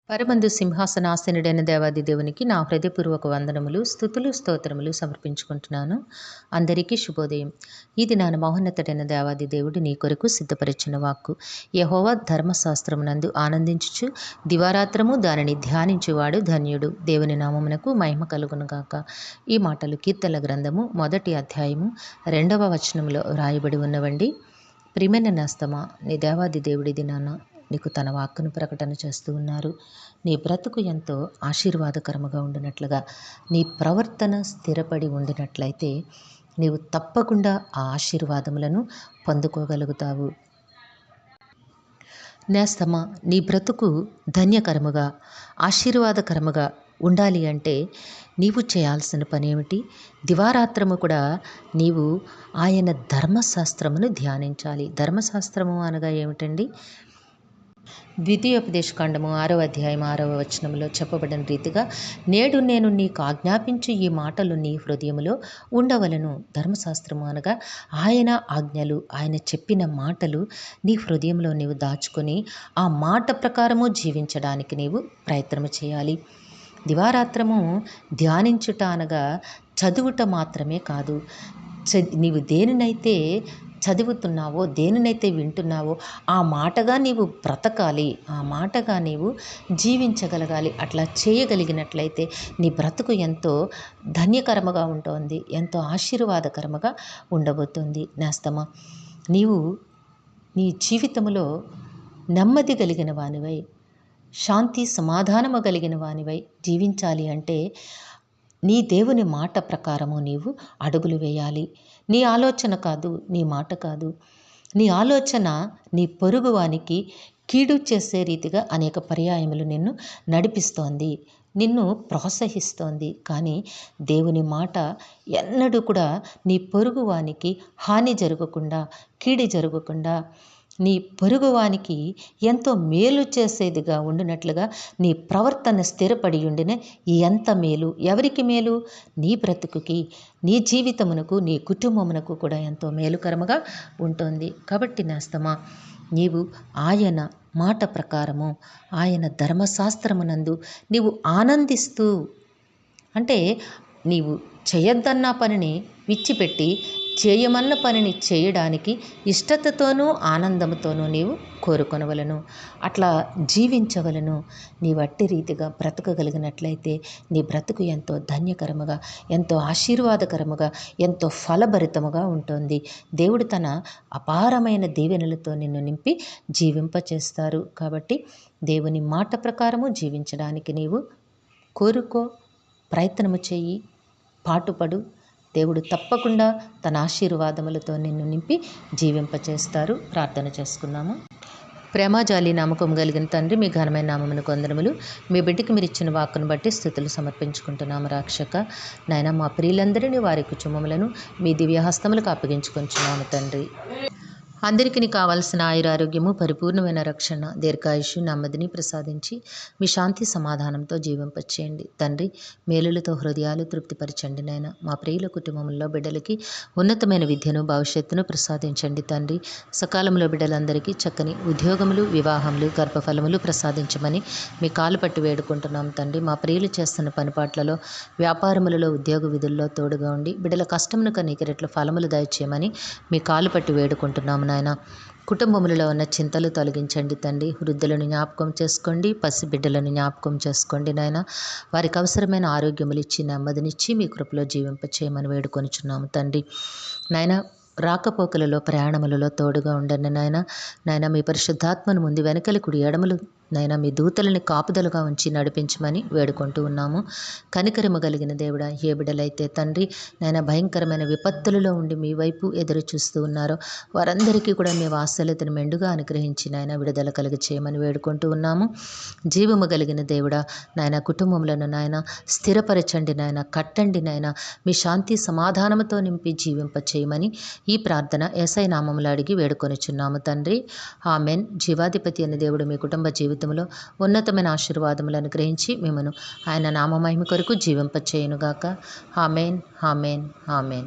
పరమందు సింహాసనాసనుడైన దేవాది దేవునికి నా హృదయపూర్వక వందనములు, స్తుతులు, స్తోత్రములు సమర్పించుకుంటున్నాను. అందరికీ శుభోదయం. ఇది నా మహోన్నతుడైన దేవాది దేవుడు నీ కొరకు సిద్ధపరిచిన వాక్కు. యెహోవా ధర్మశాస్త్రమునందు ఆనందించుచు దివారాత్రము దానిని ధ్యానించువాడు ధన్యుడు. దేవుని నామమునకు మహిమ కలుగునుగాక. ఈ మాటలు కీర్తనల గ్రంథము 1వ అధ్యాయము 2వ వచనంలో రాయబడి ఉన్నవండి. ప్రియమైన నేస్తమా, నీ దేవాది దేవుడిది నాన్న నీకు తన వాక్కును ప్రకటన చేస్తూ ఉన్నారు. నీ బ్రతుకు ఎంతో ఆశీర్వాదకరముగా ఉండినట్లుగా, నీ ప్రవర్తన స్థిరపడి ఉండినట్లయితే నీవు తప్పకుండా ఆ ఆశీర్వాదములను పొందుకోగలుగుతావు. నేస్తమా, నీ బ్రతుకు ధన్యకరముగా ఆశీర్వాదకరముగా ఉండాలి అంటే నీవు చేయాల్సిన పని ఏమిటి? దివారాత్రము కూడా నీవు ఆయన ధర్మశాస్త్రమును ధ్యానించాలి. ధర్మశాస్త్రము అనగా ఏమిటండి? ద్వితీయోపదేశకాండము 6వ అధ్యాయం 6వ వచనంలో చెప్పబడిన రీతిగా, నేడు నేను నీకు ఆజ్ఞాపించు ఈ మాటలు నీ హృదయములో ఉండవలను. ధర్మశాస్త్రము అనగా ఆయన ఆజ్ఞలు, ఆయన చెప్పిన మాటలు నీ హృదయంలో నీవు దాచుకొని ఆ మాట ప్రకారము జీవించడానికి నీవు ప్రయత్నము చేయాలి. దివారాత్రము ధ్యానించుట అనగా చదువుట మాత్రమే కాదు. నీవు దేనినైతే చదువుతున్నావో, దేనినైతే వింటున్నావో ఆ మాటగా నీవు బ్రతకాలి, ఆ మాటగా నీవు జీవించగలగాలి. అట్లా చేయగలిగినట్లయితే నీ బ్రతుకు ఎంతో ధన్యకరముగా ఉంటుంది, ఎంతో ఆశీర్వాదకరముగా ఉండబోతుంది. నేస్తమా, నీవు నీ జీవితంలో నెమ్మది కలిగిన వానివై, శాంతి సమాధానము కలిగిన వానివై జీవించాలి అంటే నీ దేవుని మాట ప్రకారము నీవు అడుగులు వేయాలి. నీ ఆలోచన కాదు, నీ మాట కాదు. నీ ఆలోచన నీ పొరుగువానికి కీడు చేసే రీతిగా అనేక పర్యాయములు నిన్ను నడిపిస్తోంది, నిన్ను ప్రోత్సహిస్తోంది. కానీ దేవుని మాట ఎన్నడూ కూడా నీ పొరుగువానికి హాని జరగకుండా, కీడు జరగకుండా, నీ పొరుగువానికి ఎంతో మేలు చేసేదిగా ఉండినట్లుగా నీ ప్రవర్తన స్థిరపడి ఉండిన ఎంత మేలు, ఎవరికి మేలు? నీ బ్రతుకుకి, నీ జీవితమునకు, నీ కుటుంబమునకు కూడా ఎంతో మేలుకరముగా ఉంటుంది. కాబట్టి నేస్తమా, నీవు ఆయన మాట ప్రకారము, ఆయన ధర్మశాస్త్రమునందు నీవు ఆనందిస్తూ, అంటే నీవు చేయొద్దన్న పనిని విడిచిపెట్టి చేయమన్న పనిని చేయడానికి ఇష్టతతోనూ ఆనందంతోనూ నీవు కోరుకొనవలను, అట్లా జీవించవలను. నీవు అట్టి రీతిగా బ్రతకగలిగినట్లయితే నీ బ్రతుకు ఎంతో ధన్యకరముగా, ఎంతో ఆశీర్వాదకరముగా, ఎంతో ఫలభరితముగా ఉంటుంది. దేవుడు తన అపారమైన దీవెనలతో నిన్ను నింపి జీవింపచేస్తారు. కాబట్టి దేవుని మాట ప్రకారము జీవించడానికి నీవు కోరుకో, ప్రయత్నము చెయ్యి, పాటుపడు. దేవుడు తప్పకుండా తన ఆశీర్వాదములతో నిన్ను నింపి జీవింపచేస్తారు. ప్రార్థన చేసుకుందాము. ప్రేమజాలి నమ్మకం కలిగిన తండ్రి, మీ ఘనమైన నామమునకు వందనములు. మీ బిడ్డకి మీరు ఇచ్చిన వాక్కును బట్టి స్తుతులు సమర్పించుకుంటున్నాము. రక్షక నాయన, మా ప్రియులందరినీ, వారి కుటుంబములను మీ దివ్యహస్తములకు అప్పగించుకుంటున్నాము తండ్రి. అందరికీ కావాల్సిన ఆయురారోగ్యము, పరిపూర్ణమైన రక్షణ, దీర్ఘాయుషు, నెమ్మదిని ప్రసాదించి మీ శాంతి సమాధానంతో జీవింపచేయండి తండ్రి. మేలులతో హృదయాలు తృప్తిపరచండి నాయన. మా ప్రియుల కుటుంబంలో బిడ్డలకి ఉన్నతమైన విద్యను, భవిష్యత్తును ప్రసాదించండి తండ్రి. సకాలంలో బిడ్డలందరికీ చక్కని ఉద్యోగములు, వివాహములు, గర్భఫలములు ప్రసాదించమని మీ కాలు పట్టి వేడుకుంటున్నాం తండ్రి. మా ప్రియులు చేస్తున్న పనిపాట్లలో, వ్యాపారములలో, ఉద్యోగ విధుల్లో తోడుగా ఉండి బిడ్డల కష్టమును కనీకి రెట్ల ఫలములు దయచేయమని మీ కాలు పట్టి వేడుకుంటున్నాము నాయన. కుటుంబములలో ఉన్న చింతలు తొలగించండి తండ్రి. వృద్ధులను జ్ఞాపకం చేసుకోండి, పసిబిడ్డలను జ్ఞాపకం చేసుకోండి నాయన. వారికి అవసరమైన ఆరోగ్యములు ఇచ్చి, నెమ్మదినిచ్చి మీ కృపలో జీవింపచేయమని వేడుకొనిచున్నాము తండ్రి. నాయన, రాకపోకలలో, ప్రయాణములలో తోడుగా ఉండండి నాయన. నాయన, మీ పరిశుద్ధాత్మను ముందు వెనకలి కుడి ఎడమలు నాయన మీ దూతలని కాపుదలుగా ఉంచి నడిపించమని వేడుకుంటూ ఉన్నాము. కనికరము కలిగిన దేవుడా, ఏ బిడ్డలైతే తండ్రి నాయన భయంకరమైన విపత్తులలో ఉండి మీ వైపు ఎదురు చూస్తూ ఉన్నారో వారందరికీ కూడా మీ వాత్సల్యతను మెండుగా అనుగ్రహించి నాయన విడుదల కలిగి చేయమని వేడుకుంటూ ఉన్నాము. జీవము కలిగిన దేవుడా, నాయన కుటుంబములను నాయన స్థిరపరచండి నాయన, కట్టండి నాయన, మీ శాంతి సమాధానముతో నింపి జీవింప చేయమని ఈ ప్రార్థన యేసయ్య నామములో అడిగి వేడుకొనిచున్నాము తండ్రి. ఆమెన్. జీవాధిపతి అనే దేవుడు మీ కుటుంబ జీవితంలో ఉన్నతమైన ఆశీర్వాదములను అనుగ్రహించి మిమ్మను ఆయన నామమహిమ కొరకు జీవింపచేయునుగాక. Amen, amen, amen.